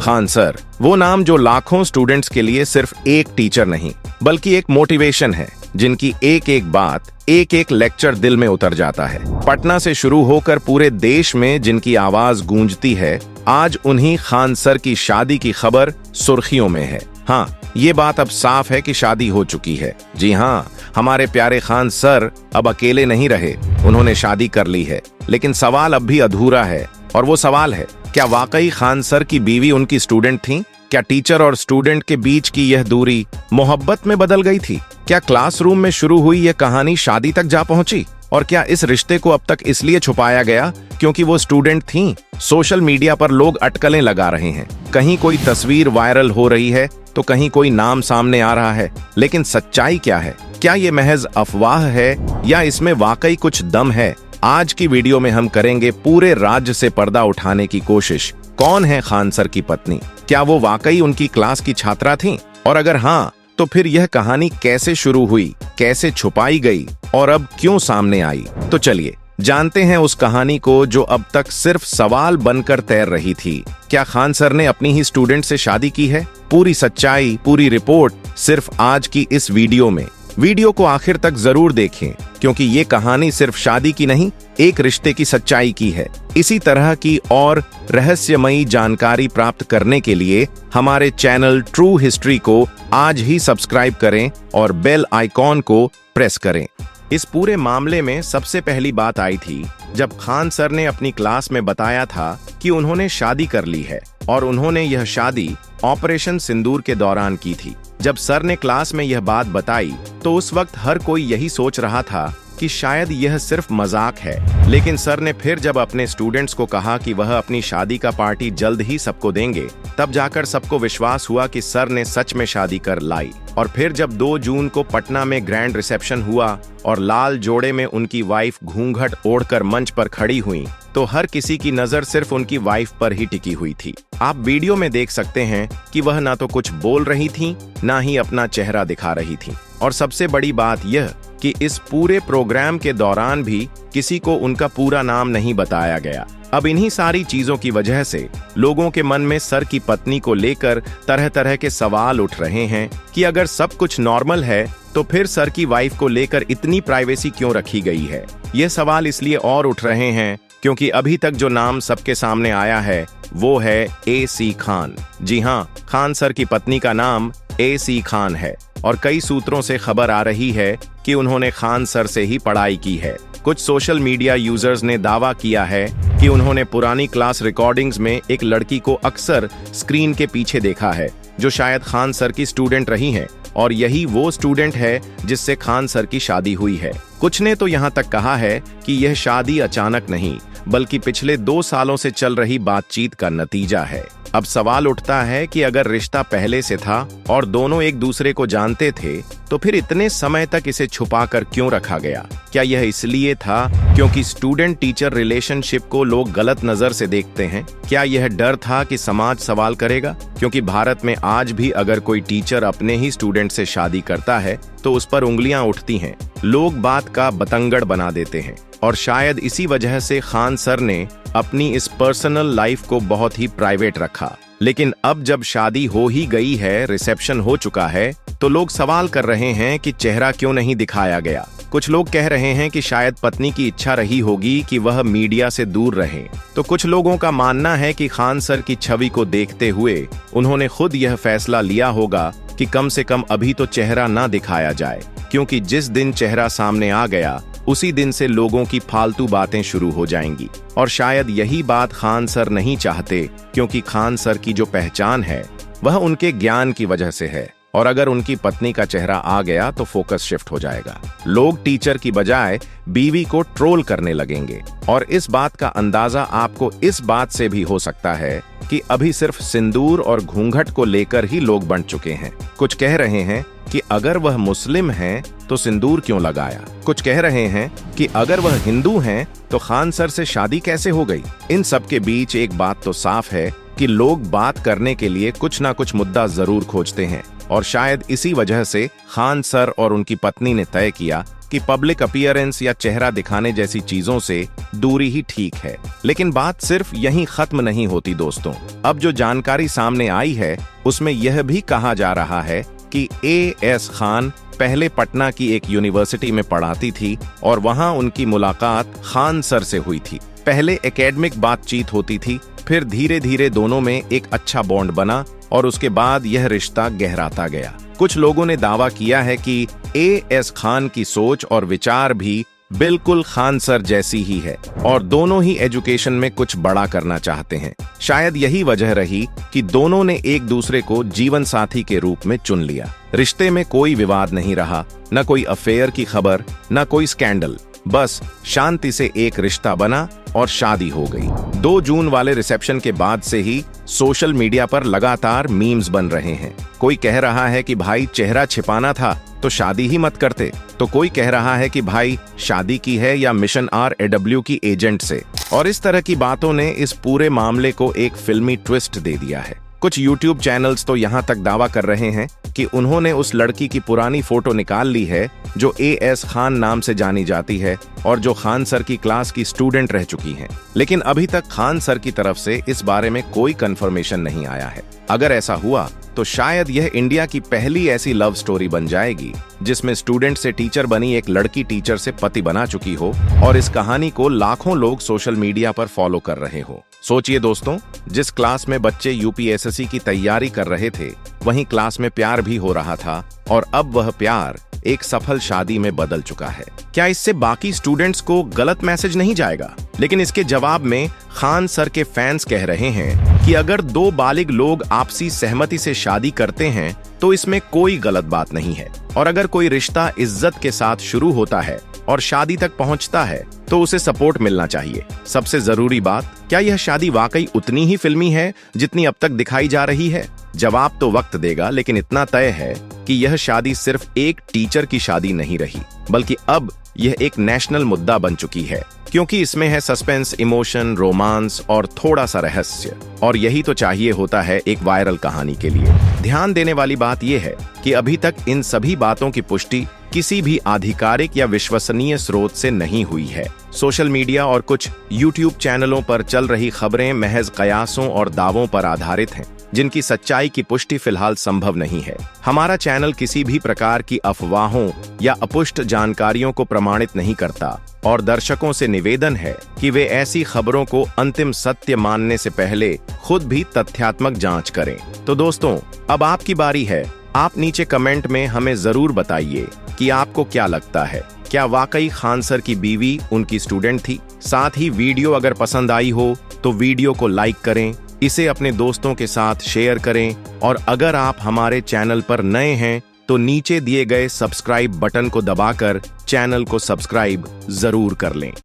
Khan sir, वो नाम जो लाखों स्टूडेंट्स के लिए सिर्फ एक टीचर नहीं बल्कि एक मोटिवेशन है, जिनकी एक एक बात, एक एक लेक्चर दिल में उतर जाता है। पटना से शुरू होकर पूरे देश में जिनकी आवाज गूंजती है, आज उन्हीं खान सर की शादी की खबर सुर्खियों में है। हाँ, ये बात अब साफ है कि शादी हो चुकी है। जी हाँ, हमारे प्यारे खान सर अब अकेले नहीं रहे, उन्होंने शादी कर ली है। लेकिन सवाल अब भी अधूरा है, और वो सवाल है, क्या वाकई खान सर की बीवी उनकी स्टूडेंट थी? क्या टीचर और स्टूडेंट के बीच की यह दूरी मोहब्बत में बदल गई थी? क्या क्लासरूम में शुरू हुई यह कहानी शादी तक जा पहुंची? और क्या इस रिश्ते को अब तक इसलिए छुपाया गया क्योंकि वो स्टूडेंट थीं? सोशल मीडिया पर लोग अटकलें लगा रहे हैं, कहीं कोई तस्वीर वायरल हो रही है तो कहीं कोई नाम सामने आ रहा है। लेकिन सच्चाई क्या है? क्या ये महज अफवाह है या इसमें वाकई कुछ दम है? आज की वीडियो में हम करेंगे पूरे राज्य से पर्दा उठाने की कोशिश। कौन है खान सर की पत्नी? क्या वो वाकई उनकी क्लास की छात्रा थीं? और अगर हाँ, तो फिर यह कहानी कैसे शुरू हुई, कैसे छुपाई गई और अब क्यों सामने आई? तो चलिए जानते हैं उस कहानी को जो अब तक सिर्फ सवाल बनकर तैर रही थी। क्या खान सर ने अपनी ही स्टूडेंट से शादी की है? पूरी सच्चाई, पूरी रिपोर्ट सिर्फ आज की इस वीडियो में। वीडियो को आखिर तक जरूर देखें, क्योंकि ये कहानी सिर्फ शादी की नहीं, एक रिश्ते की सच्चाई की है। इसी तरह की और रहस्यमयी जानकारी प्राप्त करने के लिए हमारे चैनल ट्रू हिस्ट्री को आज ही सब्सक्राइब करें और बेल आइकॉन को प्रेस करें। इस पूरे मामले में सबसे पहली बात आई थी जब खान सर ने अपनी क्लास में बताया था कि उन्होंने शादी कर ली है, और उन्होंने यह शादी ऑपरेशन सिंदूर के दौरान की थी। जब सर ने क्लास में यह बात बताई तो उस वक्त हर कोई यही सोच रहा था कि शायद यह सिर्फ मजाक है। लेकिन सर ने फिर जब अपने स्टूडेंट्स को कहा कि वह अपनी शादी का पार्टी जल्द ही सबको देंगे, तब जाकर सबको विश्वास हुआ कि सर ने सच में शादी कर लाई। और फिर जब 2 जून को पटना में ग्रैंड रिसेप्शन हुआ और लाल जोड़े में उनकी वाइफ घूंघट ओढ़कर मंच पर खड़ी हुई, तो हर किसी की नजर सिर्फ उनकी वाइफ पर ही टिकी हुई थी। आप वीडियो में देख सकते हैं कि वह ना तो कुछ बोल रही थी, ना ही अपना चेहरा दिखा रही थी। और सबसे बड़ी बात यह कि इस पूरे प्रोग्राम के दौरान भी किसी को उनका पूरा नाम नहीं बताया गया। अब इन्हीं सारी चीजों की वजह से लोगों के मन में सर की पत्नी को लेकर तरह तरह के सवाल उठ रहे हैं कि अगर सब कुछ नॉर्मल है तो फिर सर की वाइफ को लेकर इतनी प्राइवेसी क्यों रखी गई है? ये सवाल इसलिए और उठ रहे हैं क्योंकि अभी तक जो नाम सबके सामने आया है वो है AC खान। जी हाँ, खान सर की पत्नी का नाम AC खान है, और कई सूत्रों से खबर आ रही है कि उन्होंने खान सर से ही पढ़ाई की है। कुछ सोशल मीडिया यूजर्स ने दावा किया है कि उन्होंने पुरानी क्लास रिकॉर्डिंग्स में एक लड़की को अक्सर स्क्रीन के पीछे देखा है, जो शायद खान सर की स्टूडेंट रही हैं, और यही वो स्टूडेंट है जिससे खान सर की शादी हुई है। कुछ ने तो यहाँ तक कहा है कि यह शादी अचानक नहीं, बल्कि पिछले 2 सालों से चल रही बातचीत का नतीजा है। अब सवाल उठता है कि अगर रिश्ता पहले से था और दोनों एक दूसरे को जानते थे, तो फिर इतने समय तक इसे छुपाकर क्यों रखा गया? क्या यह इसलिए था क्योंकि स्टूडेंट टीचर रिलेशनशिप को लोग गलत नजर से देखते हैं? क्या यह डर था कि समाज सवाल करेगा? क्योंकि भारत में आज भी अगर कोई टीचर अपने ही स्टूडेंट से शादी करता है तो उस पर उंगलियां उठती हैं, लोग बात का बतंगड़ बना देते हैं। और शायद इसी वजह से खान सर ने अपनी इस पर्सनल लाइफ को बहुत ही प्राइवेट रखा। लेकिन अब जब शादी हो ही गई है, रिसेप्शन हो चुका है, तो लोग सवाल कर रहे हैं कि चेहरा क्यों नहीं दिखाया गया। कुछ लोग कह रहे हैं कि शायद पत्नी की इच्छा रही होगी कि वह मीडिया से दूर रहे, तो कुछ लोगों का मानना है कि खान सर की छवि को देखते हुए उन्होंने खुद यह फैसला लिया होगा कि कम से कम अभी तो चेहरा ना दिखाया जाए, क्योंकि जिस दिन चेहरा सामने आ गया उसी दिन से लोगों की फालतू बातें शुरू हो जाएंगी। और शायद यही बात खान सर नहीं चाहते, क्योंकि खान सर की जो पहचान है वह उनके ज्ञान की वजह से है, और अगर उनकी पत्नी का चेहरा आ गया तो फोकस शिफ्ट हो जाएगा। लोग टीचर की बजाय बीवी को ट्रोल करने लगेंगे। और इस बात का अंदाजा आपको इस बात से भी हो सकता है कि अभी सिर्फ सिंदूर और घूंघट को लेकर ही लोग बंट चुके हैं। कुछ कह रहे हैं कि अगर वह मुस्लिम हैं तो सिंदूर क्यों लगाया? कुछ कह रहे हैं कि अगर वह हिंदू हैं तो खान सर से शादी कैसे हो गई? इन सब के बीच एक बात तो साफ है कि लोग बात करने के लिए कुछ ना कुछ मुद्दा जरूर खोजते हैं, और शायद इसी वजह से खान सर और उनकी पत्नी ने तय किया कि पब्लिक अपीयरेंस या चेहरा दिखाने जैसी चीजों से दूरी ही ठीक है। लेकिन बात सिर्फ यहीं खत्म नहीं होती दोस्तों। अब जो जानकारी सामने आई है उसमें यह भी कहा जा रहा है कि A.S. खान पहले पटना की एक यूनिवर्सिटी में पढ़ाती थी और वहां उनकी मुलाकात खान सर से हुई थी। पहले एकेडमिक बातचीत होती थी, फिर धीरे धीरे दोनों में एक अच्छा बॉन्ड बना और उसके बाद यह रिश्ता गहराता गया। कुछ लोगों ने दावा किया है कि A.S. खान की सोच और विचार भी बिल्कुल खान सर जैसी ही है और दोनों ही एजुकेशन में कुछ बड़ा करना चाहते हैं। शायद यही वजह रही कि दोनों ने एक दूसरे को जीवन साथी के रूप में चुन लिया। रिश्ते में कोई विवाद नहीं रहा, न कोई अफेयर की खबर, न कोई स्कैंडल, बस शांति से एक रिश्ता बना और शादी हो गई। 2 जून वाले रिसेप्शन के बाद से ही सोशल मीडिया पर लगातार मीम्स बन रहे हैं। कोई कह रहा है कि भाई चेहरा छिपाना था तो शादी ही मत करते, तो कोई कह रहा है कि भाई शादी की है या मिशन RAW की एजेंट से। और इस तरह की बातों ने इस पूरे मामले को एक फिल्मी ट्विस्ट दे दिया है। कुछ YouTube चैनल्स तो यहाँ तक दावा कर रहे हैं कि उन्होंने उस लड़की की पुरानी फोटो निकाल ली है जो A.S. खान नाम से जानी जाती है और जो खान सर की क्लास की स्टूडेंट रह चुकी हैं। लेकिन अभी तक खान सर की तरफ से इस बारे में कोई कंफर्मेशन नहीं आया है। अगर ऐसा हुआ तो शायद यह इंडिया की पहली ऐसी लव स्टोरी बन जाएगी जिसमें स्टूडेंट से टीचर बनी एक लड़की टीचर से पति बना चुकी हो और इस कहानी को लाखों लोग सोशल मीडिया पर फॉलो कर रहे हो। सोचिए दोस्तों, जिस क्लास में बच्चे UPSSC की तैयारी कर रहे थे वहीं क्लास में प्यार भी हो रहा था और अब वह प्यार एक सफल शादी में बदल चुका है। क्या इससे बाकी स्टूडेंट्स को गलत मैसेज नहीं जाएगा? लेकिन इसके जवाब में खान सर के फैंस कह रहे हैं कि अगर 2 बालिग लोग आपसी सहमति से शादी करते हैं तो इसमें कोई गलत बात नहीं है और अगर कोई रिश्ता इज्जत के साथ शुरू होता है और शादी तक पहुंचता है तो उसे सपोर्ट मिलना चाहिए। सबसे जरूरी बात, क्या यह शादी वाकई उतनी ही फिल्मी है जितनी अब तक दिखाई जा रही है? जवाब तो वक्त देगा, लेकिन इतना तय है कि यह शादी सिर्फ एक टीचर की शादी नहीं रही, बल्कि अब यह एक नेशनल मुद्दा बन चुकी है, क्योंकि इसमें है सस्पेंस, इमोशन, रोमांस और थोड़ा सा रहस्य। और यही तो चाहिए होता है एक वायरल कहानी के लिए। ध्यान देने वाली बात यह है कि अभी तक इन सभी बातों की पुष्टि किसी भी आधिकारिक या विश्वसनीय स्रोत से नहीं हुई है। सोशल मीडिया और कुछ YouTube चैनलों पर चल रही खबरें महज कयासों और दावों पर आधारित हैं, जिनकी सच्चाई की पुष्टि फिलहाल संभव नहीं है। हमारा चैनल किसी भी प्रकार की अफवाहों या अपुष्ट जानकारियों को प्रमाणित नहीं करता और दर्शकों से निवेदन है कि वे ऐसी खबरों को अंतिम सत्य मानने से पहले खुद भी तथ्यात्मक जांच करें। तो दोस्तों, अब आपकी बारी है। आप नीचे कमेंट में हमें जरूर बताइए कि आपको क्या लगता है। क्या वाकई खान सर की बीवी उनकी स्टूडेंट थी? साथ ही वीडियो अगर पसंद आई हो तो वीडियो को लाइक करें, इसे अपने दोस्तों के साथ शेयर करें और अगर आप हमारे चैनल पर नए हैं तो नीचे दिए गए सब्सक्राइब बटन को दबाकर चैनल को सब्सक्राइब जरूर कर लें।